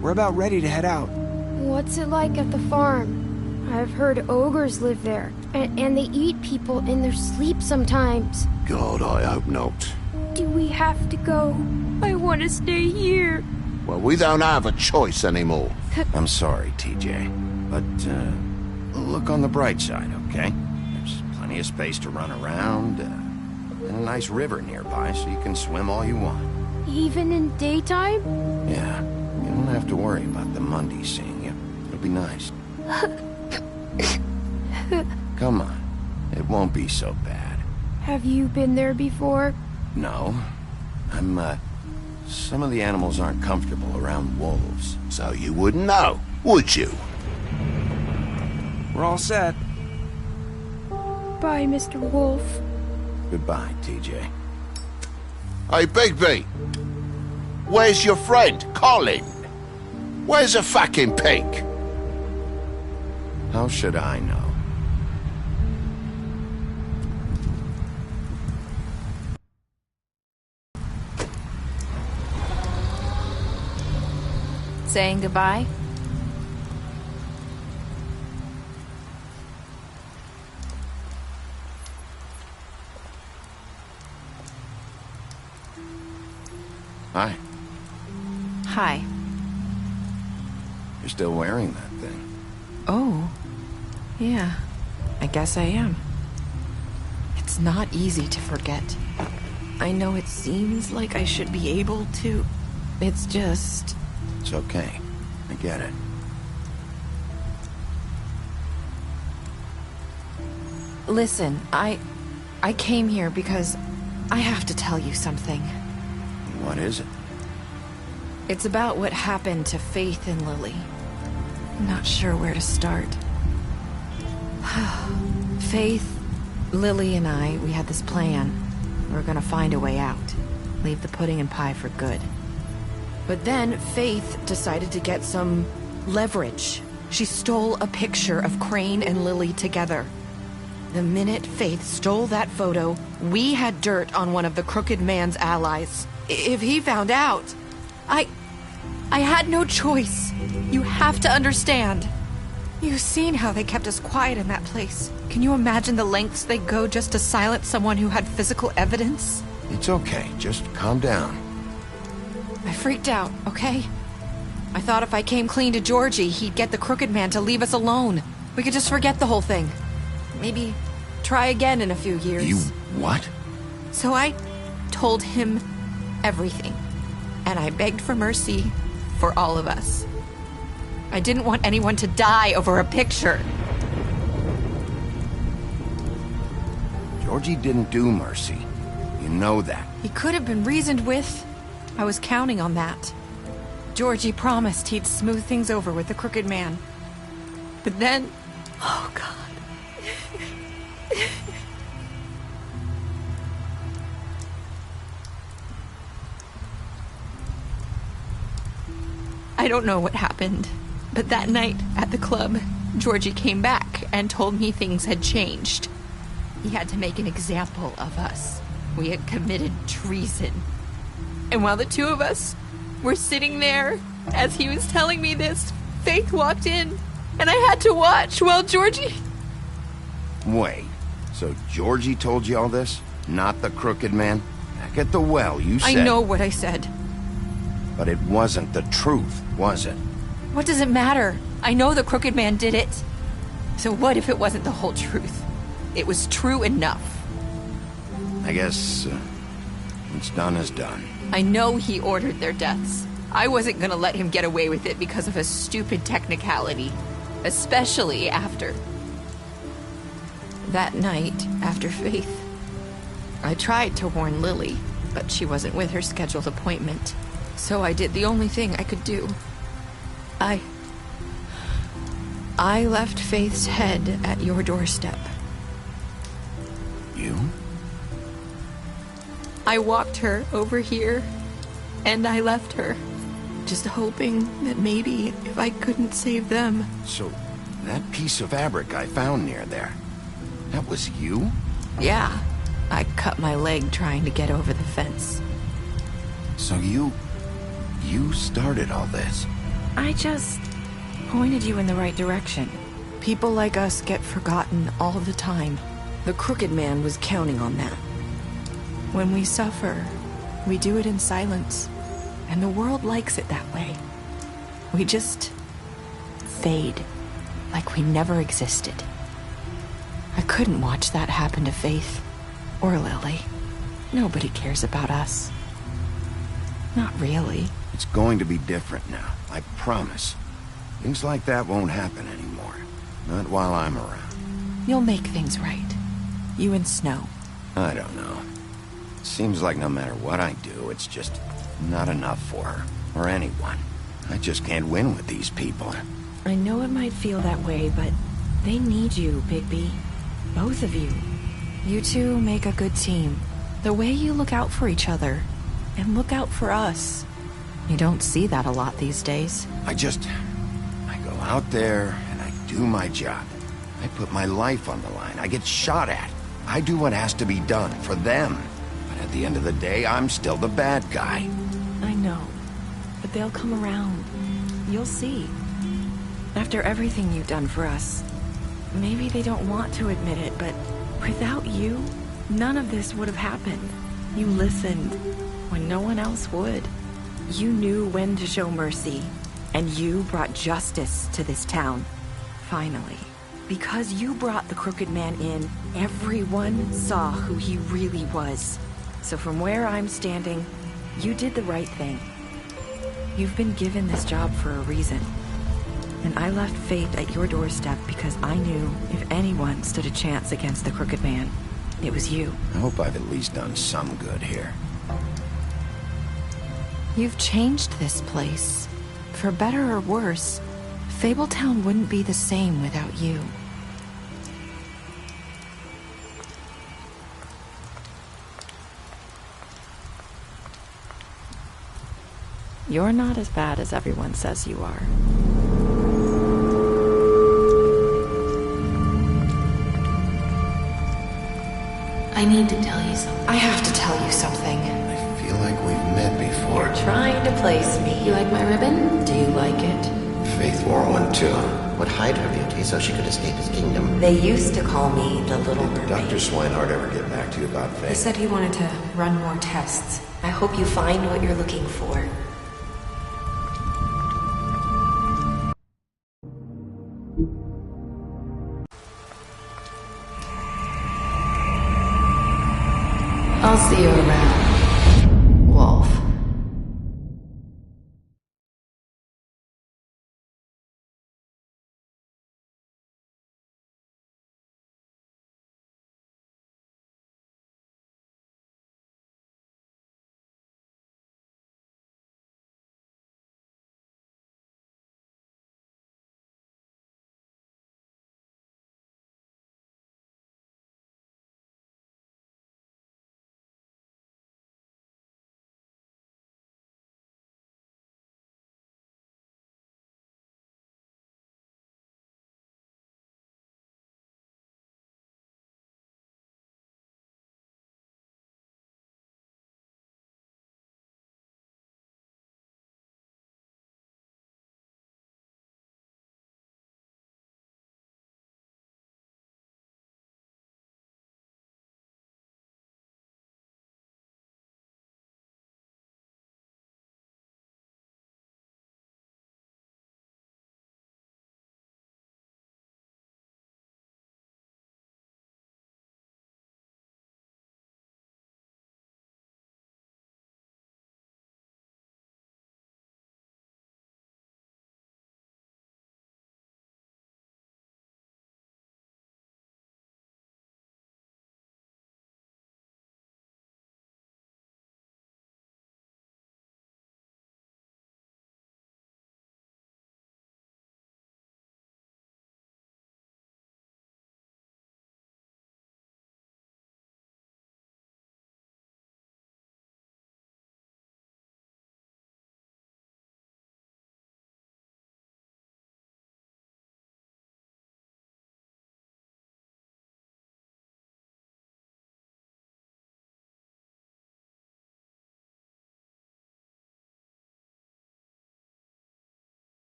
Speaker 14: We're about ready to head out.
Speaker 12: What's it like at the farm? I've heard ogres live there, and they eat people in their sleep sometimes.
Speaker 10: God, I hope not.
Speaker 12: Do we have to go? I want to stay here.
Speaker 10: Well, we don't have a choice anymore.
Speaker 3: I'm sorry, TJ, but look on the bright side, okay? There's plenty of space to run around, and a nice river nearby so you can swim all you want.
Speaker 12: Even in daytime?
Speaker 3: Yeah, you don't have to worry about the Mundy seeing you. It'll be nice. Come on, it won't be so bad.
Speaker 12: Have you been there before?
Speaker 3: No, some of the animals aren't comfortable around wolves.
Speaker 10: So you wouldn't know, would you?
Speaker 14: We're all set.
Speaker 12: Bye, Mr. Wolf.
Speaker 3: Goodbye, TJ.
Speaker 10: Hey, Bigby. Where's your friend, Colin? Where's the fucking pig?
Speaker 3: How should I know?
Speaker 13: Saying goodbye?
Speaker 3: Hi.
Speaker 13: Hi.
Speaker 3: You're still wearing that thing.
Speaker 13: Oh. Yeah. I guess I am. It's not easy to forget. I know it seems like I should be able to. It's just...
Speaker 3: It's okay. I get it.
Speaker 13: Listen, I came here because I have to tell you something.
Speaker 3: What is it?
Speaker 13: It's about what happened to Faith and Lily. I'm not sure where to start. Faith, Lily, and I, we had this plan. We were gonna find a way out. Leave the pudding and pie for good. But then Faith decided to get some leverage. She stole a picture of Crane and Lily together. The minute Faith stole that photo, we had dirt on one of the Crooked Man's allies. If he found out, I had no choice. You have to understand. You've seen how they kept us quiet in that place. Can you imagine the lengths they go just to silence someone who had physical evidence?
Speaker 3: It's okay. Just calm down.
Speaker 13: I freaked out, okay? I thought if I came clean to Georgie, he'd get the Crooked Man to leave us alone. We could just forget the whole thing. Maybe try again in a few years.
Speaker 3: You what?
Speaker 13: So I told him everything. And I begged for mercy for all of us. I didn't want anyone to die over a picture.
Speaker 3: Georgie didn't do mercy. You know that.
Speaker 13: He could have been reasoned with. I was counting on that. Georgie promised he'd smooth things over with the Crooked Man. But then... Oh, God. I don't know what happened, but that night at the club, Georgie came back and told me things had changed. He had to make an example of us. We had committed treason. And while the two of us were sitting there, as he was telling me this, Faith walked in, and I had to watch while Georgie...
Speaker 3: Wait, so Georgie told you all this? Not the Crooked Man? Back at the well, you said...
Speaker 13: I know what I said.
Speaker 3: But it wasn't the truth, was it?
Speaker 13: What does it matter? I know the Crooked Man did it. So what if it wasn't the whole truth? It was true enough.
Speaker 3: I guess, what's done is done.
Speaker 13: I know he ordered their deaths. I wasn't gonna let him get away with it because of a stupid technicality. Especially after... That night, after Faith, I tried to warn Lily, but she wasn't with her scheduled appointment. So I did the only thing I could do. I left Faith's head at your doorstep.
Speaker 3: You?
Speaker 13: I walked her over here, and I left her, just hoping that maybe if I couldn't save them...
Speaker 3: So, That piece of fabric I found near there, that was you?
Speaker 13: Yeah. I cut my leg trying to get over the fence.
Speaker 3: So you started all this?
Speaker 13: I just pointed you in the right direction. People like us get forgotten all the time. The Crooked Man was counting on that. When we suffer, we do it in silence. And the world likes it that way. We just fade, like we never existed. I couldn't watch that happen to Faith, or Lily. Nobody cares about us. Not really.
Speaker 3: It's going to be different now, I promise. Things like that won't happen anymore. Not while I'm around.
Speaker 13: You'll make things right. You and Snow.
Speaker 3: I don't know. Seems like no matter what I do, it's just not enough for her, or anyone. I just can't win with these people.
Speaker 13: I know it might feel that way, but they need you, Bigby. Both of you. You two make a good team. The way you look out for each other, and look out for us. You don't see that a lot these days.
Speaker 3: I go out there, and I do my job. I put my life on the line. I get shot at. I do what has to be done for them. But at the end of the day, I'm still the bad guy.
Speaker 13: I know, but they'll come around. You'll see. After everything you've done for us, maybe they don't want to admit it, but without you, none of this would have happened. You listened when no one else would. You knew when to show mercy, and you brought justice to this town. Finally. Because you brought the Crooked Man in, everyone saw who he really was. So from where I'm standing, you did the right thing. You've been given this job for a reason. And I left Faith at your doorstep because I knew if anyone stood a chance against the Crooked Man, it was you.
Speaker 3: I hope I've at least done some good here.
Speaker 13: You've changed this place. For better or worse, Fabletown wouldn't be the same without you. You're not as bad as everyone says you are.
Speaker 15: I need to tell you something.
Speaker 13: I have to tell you something.
Speaker 3: I feel like we've met before.
Speaker 13: You're trying to place me.
Speaker 15: You like my ribbon?
Speaker 13: Do you like it?
Speaker 16: Faith wore one too. Would hide her beauty so she could escape his kingdom.
Speaker 15: They used to call me the Little Mermaid.
Speaker 16: Did Dr. Swinehart ever get back to you about Faith?
Speaker 15: He said he wanted to run more tests. I hope you find what you're looking for. I'll see you around.